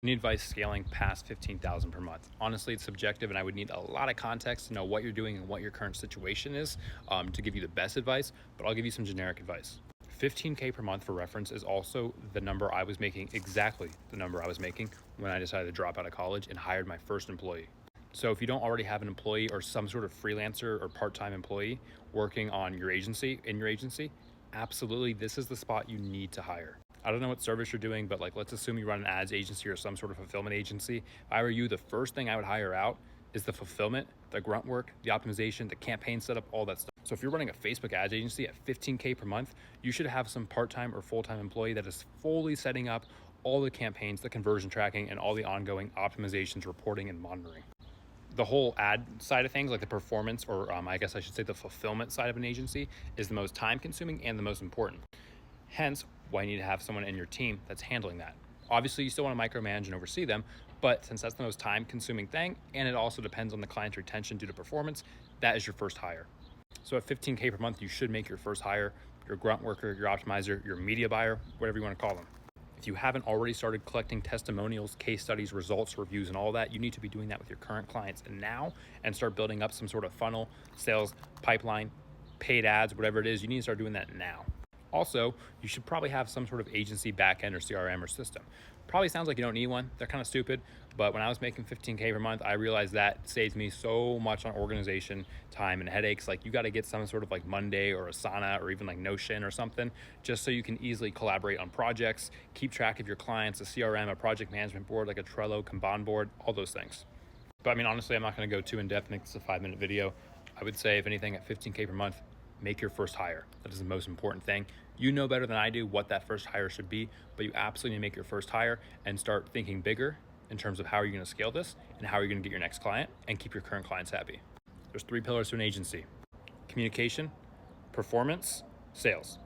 Need advice scaling past 15,000 per month. Honestly, it's subjective and I would need a lot of context to know what you're doing and what your current situation is to give you the best advice, but I'll give you some generic advice. 15K per month for reference is also the number I was making, exactly the number I was making when I decided to drop out of college and hired my first employee. So if you don't already have an employee or some sort of freelancer or part-time employee working on your agency, absolutely, this is the spot you need to hire. I don't know what service you're doing, but like, let's assume you run an ads agency or some sort of fulfillment agency. If I were you, the first thing I would hire out is the fulfillment, the grunt work, the optimization, the campaign setup, all that stuff. So if you're running a Facebook ads agency at 15K per month, you should have some part-time or full-time employee that is fully setting up all the campaigns, the conversion tracking, and all the ongoing optimizations, reporting, and monitoring. The whole ad side of things, like the performance, or I guess I should say the fulfillment side of an agency, is the most time consuming and the most important. Hence, why you need to have someone in your team that's handling that. Obviously, you still want to micromanage and oversee them, but since that's the most time consuming thing, and it also depends on the client's retention due to performance, that is your first hire. So at 15K per month, you should make your first hire, your grunt worker, your optimizer, your media buyer, whatever you want to call them. If you haven't already started collecting testimonials, case studies, results, reviews, and all that, you need to be doing that with your current clients and now, and start building up some sort of funnel, sales, pipeline, paid ads, whatever it is. You need to start doing that now. Also, you should probably have some sort of agency backend or CRM or system. Probably sounds like you don't need one. They're kind of stupid, but when I was making 15K per month, I realized that saves me so much on organization, time, and headaches. Like, you got to get some sort of like Monday or Asana or even like Notion or something, just so you can easily collaborate on projects, keep track of your clients, a CRM, a project management board like a Trello, Kanban board, all those things. But I mean, honestly, I'm not going to go too in depth, make this a 5-minute video. I would say, if anything, at 15K per month, make your first hire. That is the most important thing. You know better than I do what that first hire should be, but you absolutely need to make your first hire and start thinking bigger in terms of how you're going to scale this and how you're going to get your next client and keep your current clients happy. There's 3 pillars to an agency: communication, performance, sales.